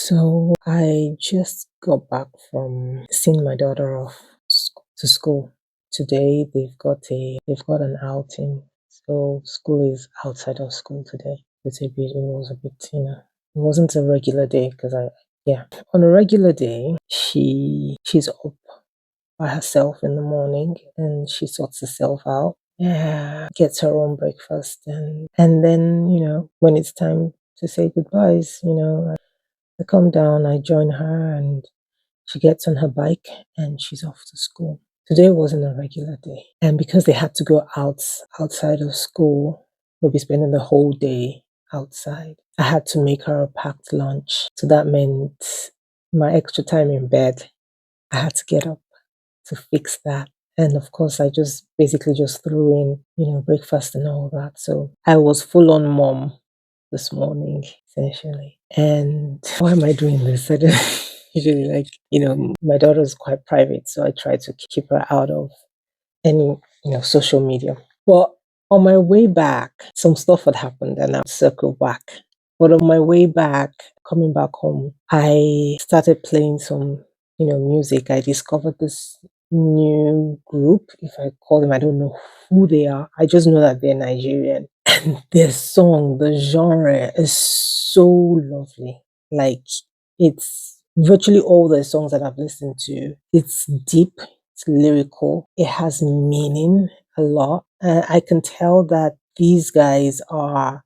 So I just got back from seeing my daughter off to school. Today they've got an outing. So school is outside of school today. It wasn't a regular day because I yeah. On a regular day she's up by herself in the morning and she sorts herself out. Yeah, gets her own breakfast and then, when it's time to say goodbyes, I come down, I join her, and she gets on her bike and she's off to school. Today wasn't a regular day. And because they had to go outside of school, they'll be spending the whole day outside. I had to make her a packed lunch. So that meant my extra time in bed. I had to get up to fix that. And of course, I just basically just threw in, breakfast and all that. So I was full on mom this morning, essentially. And why am I doing this? I don't usually like, my daughter is quite private, so I try to keep her out of any, social media. Well, on my way back, some stuff had happened and I'll circle back. But on my way back, coming back home, I started playing some, music. I discovered this new group, if I call them, I don't know who they are. I just know that they're Nigerian. And their song, the genre is so lovely. Like it's virtually all the songs that I've listened to. It's deep, it's lyrical, it has meaning a lot. I can tell that these guys are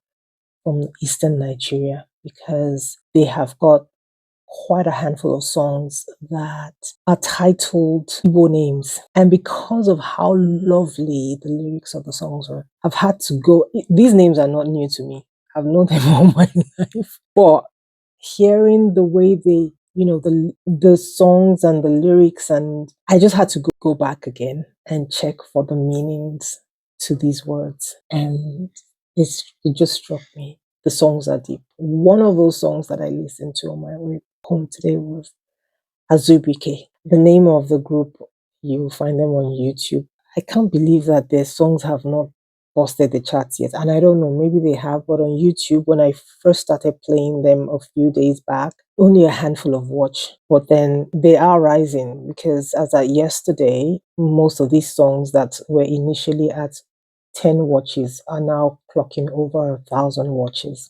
from Eastern Nigeria because they have got quite a handful of songs that are titled Igbo names. And because of how lovely the lyrics of the songs were, I've had to go. These names are not new to me. I've known them all my life. But hearing the way they, the songs and the lyrics, and I just had to go back again and check for the meanings to these words. And it just struck me. The songs are deep. One of those songs that I listened to on my way home today was Azubike. The name of the group, you'll find them on YouTube. I can't believe that their songs have not busted the charts yet. And I don't know, maybe they have, but on YouTube, when I first started playing them a few days back, only a handful of watch. But then they are rising because as at yesterday, most of these songs that were initially at 10 watches are now clocking over 1,000 watches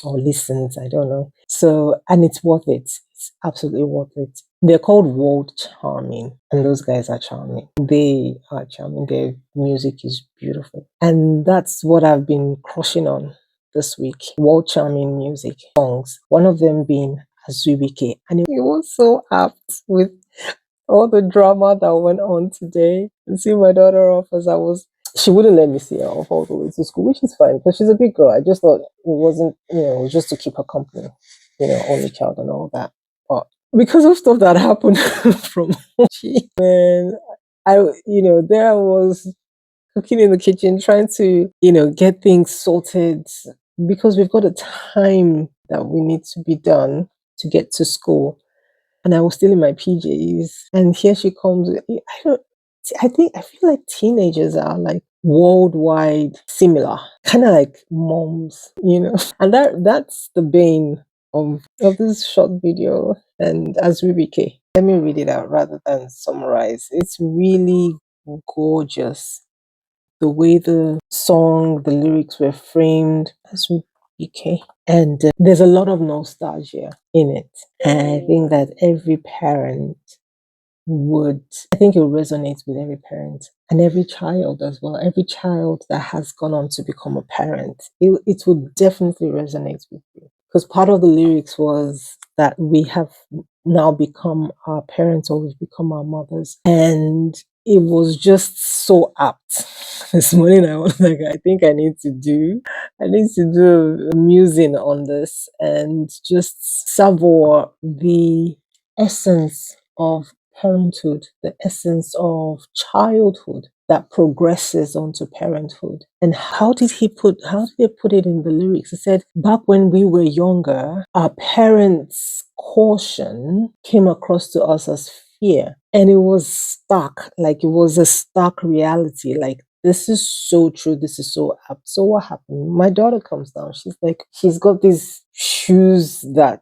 or listens, I don't know. So, and it's worth it. It's absolutely worth it. They're called World Charming, and those guys are charming. They are charming. Their music is beautiful. And that's what I've been crushing on this week. World Charming music songs. One of them being Azubike. And it was so apt with all the drama that went on today. And see my daughter off as she wouldn't let me see her off all the way to school, which is fine because she's a big girl. I just thought it wasn't, it was just to keep her company, only child and all that. But because of stuff that happened from and there I was cooking in the kitchen, trying to, get things sorted because we've got a time that we need to be done to get to school. And I was still in my PJs, and here she comes. I feel like teenagers are like worldwide similar, kind of like moms, and that's the bane of this short video. And as we became, let me read it out rather than summarize. It's really gorgeous the way the song, the lyrics were framed as we became. And there's a lot of nostalgia in it. And I think that I think it will resonate with every parent and every child as well. Every child that has gone on to become a parent, it would definitely resonate with you. Because part of the lyrics was that we have now become our parents or we've become our mothers. And it was just so apt. This morning I was like, I think I need to do a musing on this and just savor the essence of parenthood, the essence of childhood that progresses onto parenthood. And how did they put it in the lyrics? He said, back when we were younger, our parents' caution came across to us as fear. And it was stark, like it was a stark reality. Like This is so true. This is so apt. So what happened? My daughter comes down. She's like, she's got these shoes that,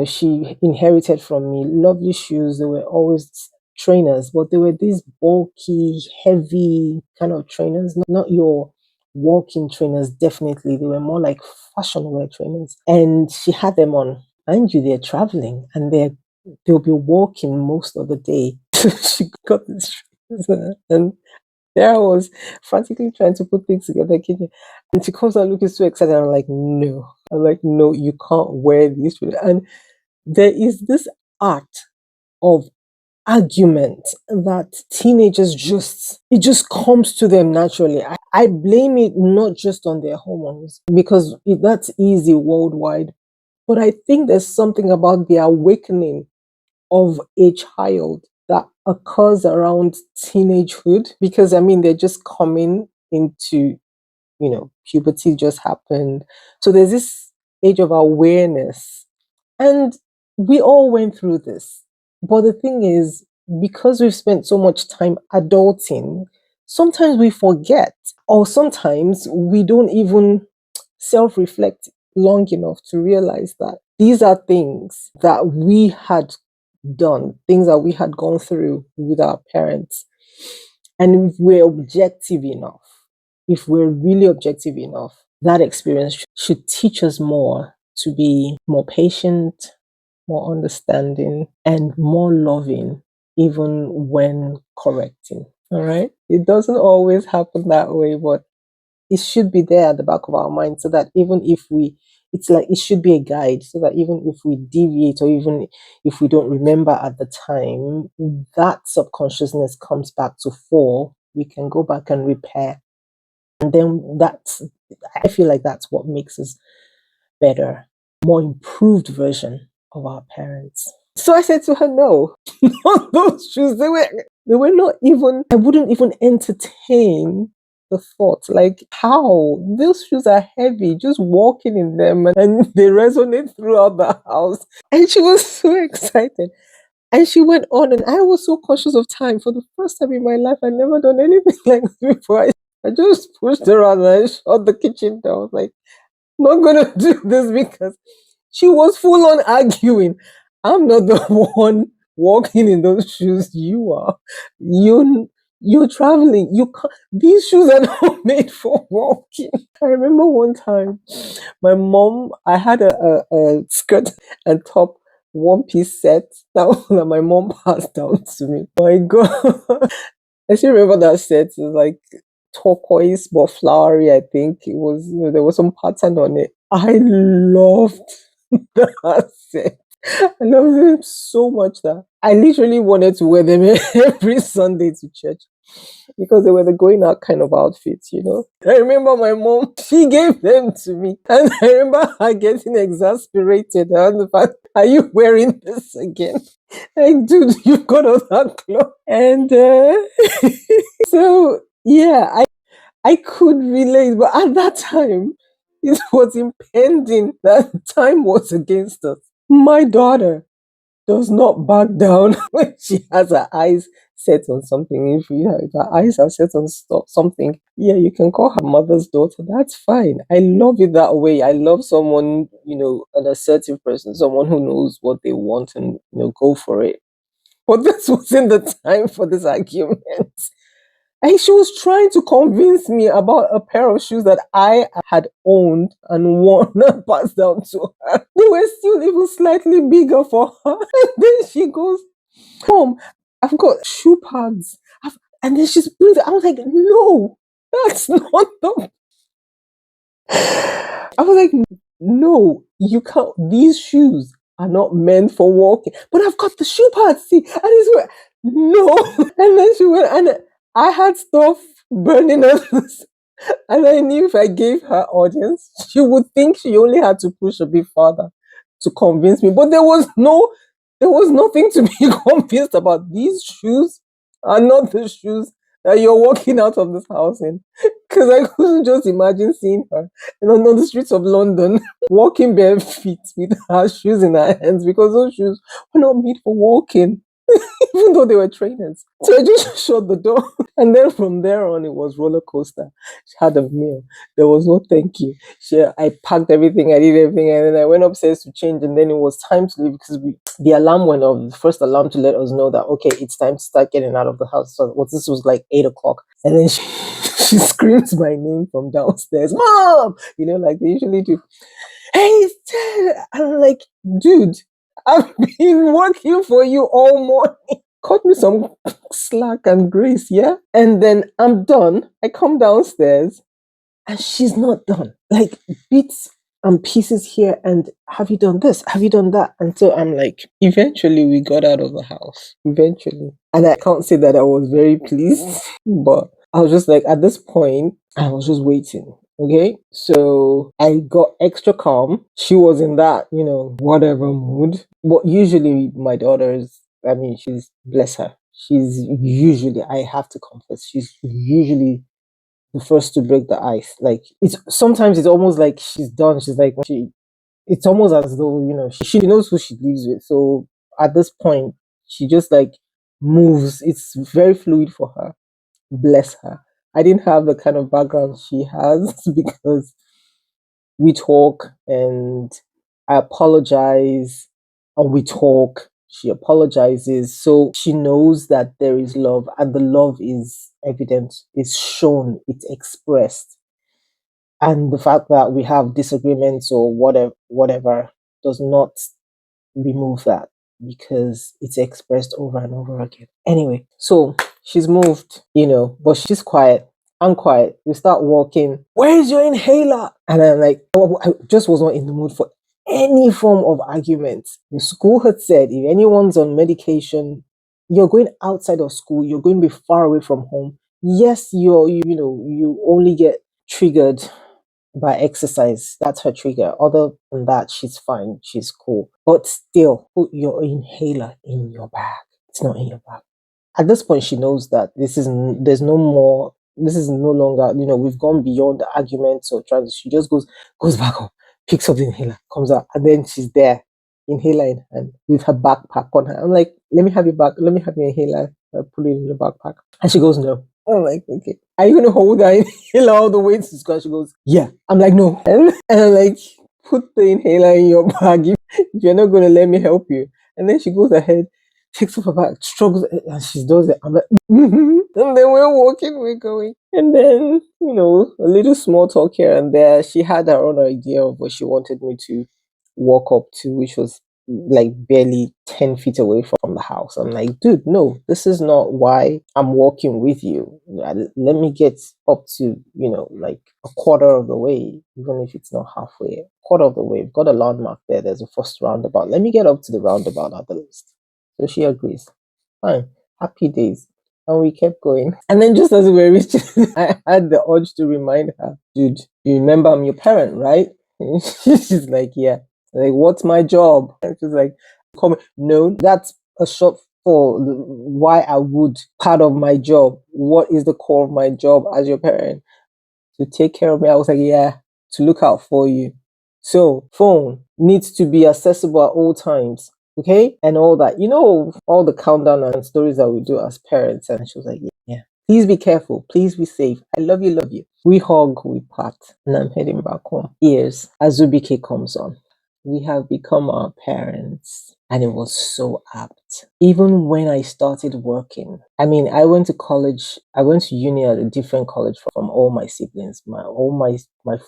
she inherited from me. Lovely shoes. They were always trainers, but they were these bulky, heavy kind of trainers, not your walking trainers, definitely. They were more like fashion wear trainers. And she had them on. Mind you, they're traveling and they'll be walking most of the day. She got these shoes and there I was frantically trying to put things together, kitchen. And she comes out looking so excited. I'm like, no. I'm like, no, you can't wear these. And there is this art of argument that teenagers it just comes to them naturally. I blame it not just on their hormones because that's easy worldwide. But I think there's something about the awakening of a child that occurs around teenagehood because I mean they're just coming into puberty just happened, so there's this age of awareness, and we all went through this. But the thing is, because we've spent so much time adulting, sometimes we forget, or sometimes we don't even self reflect long enough to realize that these are things that we had done, things that we had gone through with our parents. And if we're objective enough, if we're really objective enough, that experience should teach us more to be more patient, more understanding, and more loving, even when correcting. All right. It doesn't always happen that way, but it should be there at the back of our mind so that even if it's like it should be a guide so that even if we deviate or even if we don't remember at the time, that subconsciousness comes back to fore. We can go back and repair. And then I feel like that's what makes us better, more improved version of our parents. So I said to her, no, not those shoes. They were not even, I wouldn't even entertain the thought. Like, how? Those shoes are heavy, just walking in them and they resonate throughout the house. And she was so excited. And she went on, and I was so conscious of time. For the first time in my life, I'd never done anything like this before. I just pushed her around and I shut the kitchen door. I was like, not gonna do this because she was full on arguing. I'm not the one walking in those shoes. You are. You're traveling. You can't, these shoes are not made for walking. I remember one time, my mom. I had a skirt and top one piece set that my mom passed down to me. My God, I still remember that set. It was like turquoise but flowery. I think it was. There was some pattern on it. I loved that set. I loved them so much that I literally wanted to wear them every Sunday to church because they were the going out kind of outfits. I remember my mom, she gave them to me. And I remember her getting exasperated on the fact, are you wearing this again? Like, dude, you got all that cloth. And so, yeah, I could relate. But at that time, it was impending that time was against us. My daughter does not back down when she has her eyes set on something. If her eyes are set on something, yeah, you can call her mother's daughter. That's fine. I love it that way. I love someone, an assertive person, someone who knows what they want and go for it. But this wasn't the time for this argument. And she was trying to convince me about a pair of shoes that I had owned and worn and passed down to her. They were still even slightly bigger for her. And then she goes, Mom, I've got shoe pads. And then she's brings it. I was like, no, that's not the. I was like, no, you can't. These shoes are not meant for walking. But I've got the shoe pads, see. And it's where, no. And then she went, and I had stuff burning on this. And I knew if I gave her audience, she would think she only had to push a bit further to convince me. But there was nothing to be convinced about. These shoes are not the shoes that you're walking out of this house in. Because I couldn't just imagine seeing her on the streets of London walking bare feet with her shoes in her hands because those shoes were not made for walking. even though they were trainers. So I just shut the door. And then from there on, it was roller coaster. She had a meal. There was no thank you. I packed everything, I did everything, and then I went upstairs to change. And then it was time to leave because the alarm went off, the first alarm to let us know that, okay, it's time to start getting out of the house. So this was like 8 o'clock. And then she screams my name from downstairs, Mom! Like they usually do. Hey, I'm like, dude, I've been working for you all morning. Cut me some slack and grace, yeah? And then I'm done. I come downstairs and she's not done. Like bits and pieces here. And have you done this? Have you done that? And so I'm like, eventually we got out of the house. Eventually. And I can't say that I was very pleased, but I was just like, at this point, I was just waiting. Okay, so I got extra calm. She was in that, whatever mood. But usually my daughters, she's, bless her, she's usually, I have to confess, she's usually the first to break the ice. Like sometimes it's almost like she's done. She's like, it's almost as though, she knows who she lives with. So at this point, she just like moves. It's very fluid for her. Bless her. I didn't have the kind of background she has because we talk and I apologize and we talk. She apologizes. So she knows that there is love and the love is evident, it's shown, it's expressed. And the fact that we have disagreements or whatever does not remove that because it's expressed over and over again. Anyway, so she's moved, but she's quiet. I'm quiet. We start walking. Where is your inhaler? And I'm like, oh, I just was not in the mood for any form of argument. The school had said if anyone's on medication, you're going outside of school, you're going to be far away from home. Yes, you only get triggered by exercise. That's her trigger. Other than that, she's fine. She's cool. But still, put your inhaler in your bag. It's not in your bag. At this point, she knows that there's no more. This is no longer. We've gone beyond the arguments or trying. She just goes back up, picks up the inhaler, comes out, and then she's there, inhaler in hand, with her backpack on her. I'm like, let me have your back. Let me have your inhaler. I put it in your backpack, and she goes, no. I'm like, okay. Are you gonna hold that inhaler all the way to school? She goes, yeah. I'm like, no. And I'm like, put the inhaler in your bag if you're not gonna let me help you. And then she goes ahead, takes off her bag, struggles, and she does it. I'm like, mm-hmm. And then we're walking, we're going. And then, a little small talk here and there. She had her own idea of what she wanted me to walk up to, which was like barely 10 feet away from the house. I'm like, dude, no, this is not why I'm walking with you. Let me get up to, like a quarter of the way, even if it's not halfway, quarter of the way. We've got a landmark there. There's a first roundabout. Let me get up to the roundabout at the least. So she agrees. Fine. Happy days. And we kept going. And then just as we were reaching, I had the urge to remind her, dude, you remember I'm your parent, right? She's like, yeah. Like, what's my job? And she's like, no, that's a short for why I would. Part of my job. What is the core of my job as your parent? To take care of me. I was like, yeah, to look out for you. So, phone needs to be accessible at all times. Okay? And all that. All the countdown and stories that we do as parents. And she was like, yeah. Please be careful. Please be safe. I love you, love you. We hug, we part. And I'm heading back home. Ears. Azubike comes on. We have become our parents. And it was so apt. Even when I started working, I went to college, I went to uni at a different college from all my siblings. My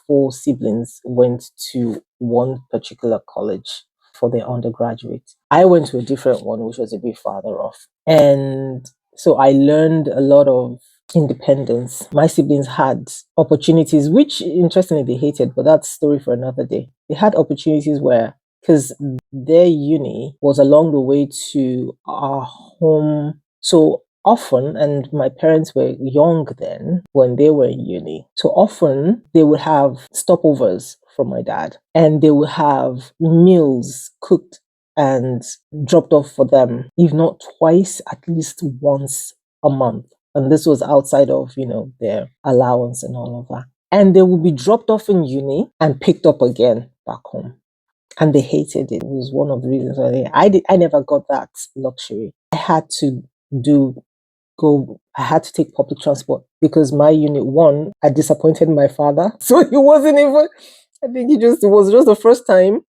4 siblings went to one particular college for their undergraduate. I went to a different one, which was a bit farther off. And so I learned a lot of independence. My siblings had opportunities, which interestingly they hated, but that's a story for another day. They had opportunities where, because their uni was along the way to our home so often, and my parents were young then when they were in uni. So often they would have stopovers from my dad, and they would have meals cooked and dropped off for them, if not twice, at least once a month. And this was outside of, their allowance and all of that. And they would be dropped off in uni and picked up again back home. And they hated it. It was one of the reasons why I never got that luxury. I had to I had to take public transport because my unit one, I disappointed my father. So he wasn't even, I think it was just the first time.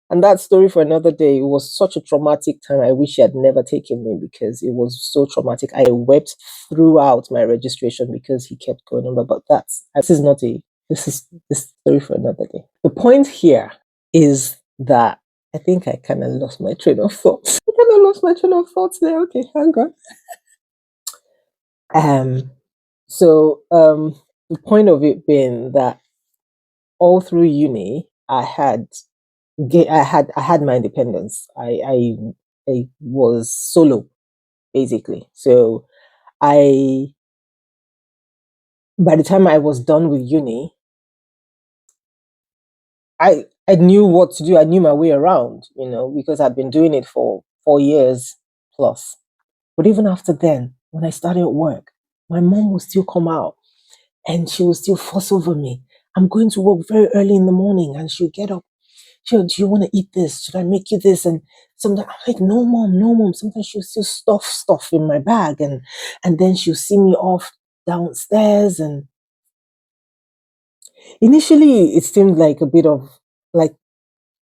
And that story for another day. It was such a traumatic time. I wish he had never taken me because it was so traumatic. I wept throughout my registration because he kept going on. But this is this story for another day. The point here is that I think I kind of lost my train of thought. I kind of lost my train of thoughts there. Okay, hang on. The point of it being that all through uni, I had my independence. I was solo basically. So I by the time I was done with uni, I knew what to do. I knew my way around, because I'd been doing it for 4 years plus. But even after then, when I started work, my mom would still come out and she would still fuss over me. I'm going to work very early in the morning, and she'll get up. Do you want to eat this? Should I make you this? And sometimes I'm like, no, mom, no, mom. Sometimes she'll still stuff stuff in my bag, and then she'll see me off downstairs. And initially, it seemed like a bit of like,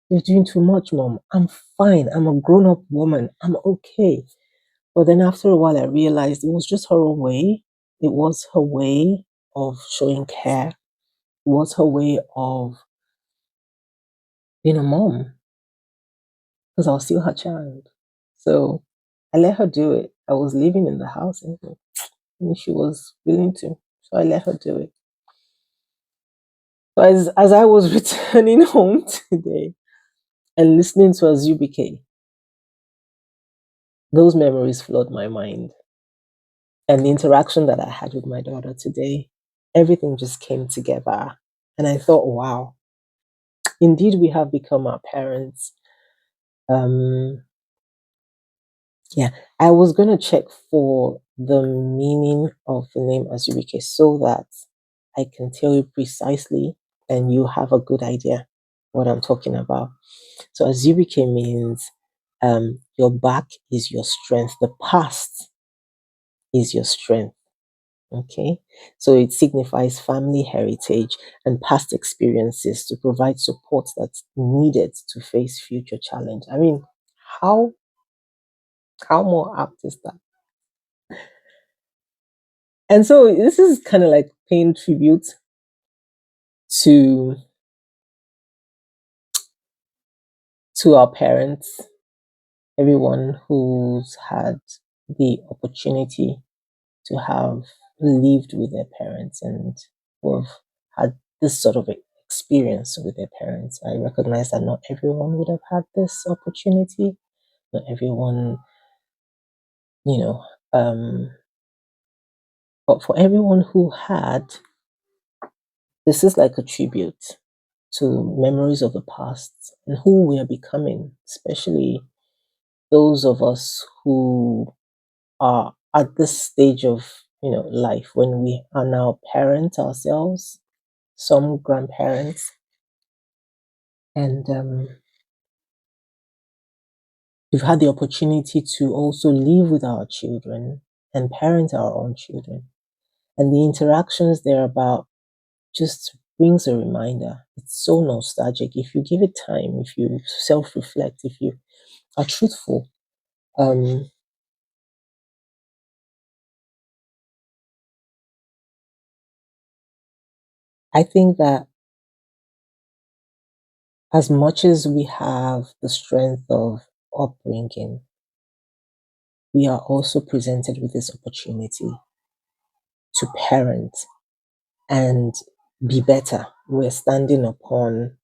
you're doing too much, mom. I'm fine. I'm a grown up woman. I'm okay. But then after a while, I realized it was just her own way. It was her way of showing care. It was her way of being a mom because I was still her child. So I let her do it. I was living in the house and she was willing to. So I let her do it. So as I was returning home today and listening to Azubike, those memories flood my mind. And the interaction that I had with my daughter today, everything just came together. And I thought, wow, indeed we have become our parents. Yeah, I was going to check for the meaning of the name Azubike so that I can tell you precisely and you have a good idea what I'm talking about. So Azubike means your back is your strength. The past is your strength. Okay, so it signifies family heritage and past experiences to provide support that's needed to face future challenge. I mean, how more apt is that? And so this is kind of like paying tribute to our parents, everyone who's had the opportunity to have lived with their parents and who have had this sort of experience with their parents. I recognize that not everyone would have had this opportunity. Not everyone, you know, but for everyone who had, this is like a tribute to memories of the past and who we are becoming, especially those of us who are at this stage of life when we are now parents ourselves, some grandparents, and we've had the opportunity to also live with our children and parent our own children, and the interactions they're about just brings a reminder. It's so nostalgic. If you give it time, if you self-reflect, if you are truthful, um, I think that as much as we have the strength of upbringing, we are also presented with this opportunity to parent and be better. We're standing upon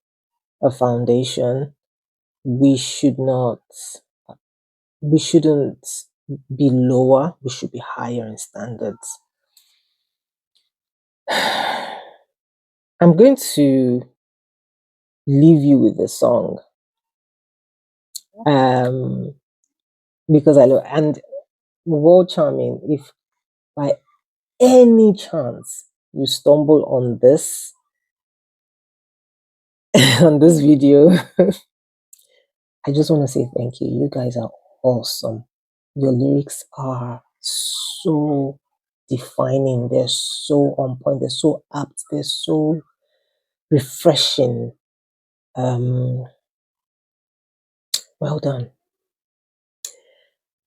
a foundation. We shouldn't be lower, we should be higher in standards. I'm going to leave you with the song. Because I know, and world charming, if by any chance you stumble on this on this video, I just want to say thank you. You guys are awesome. Your lyrics are so defining, they're so on point, they're so apt, they're so refreshing. Um, well done.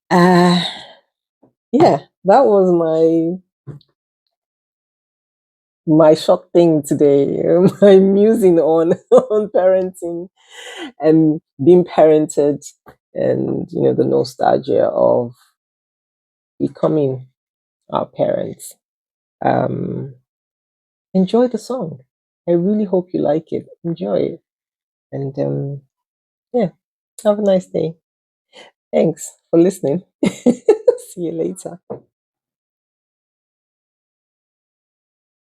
Uh yeah, that was my short thing today. My musing on on parenting and being parented, and the nostalgia of becoming our parents. Um, enjoy the song. I really hope you like it. Enjoy it, and yeah, have a nice day. Thanks for listening. See you later.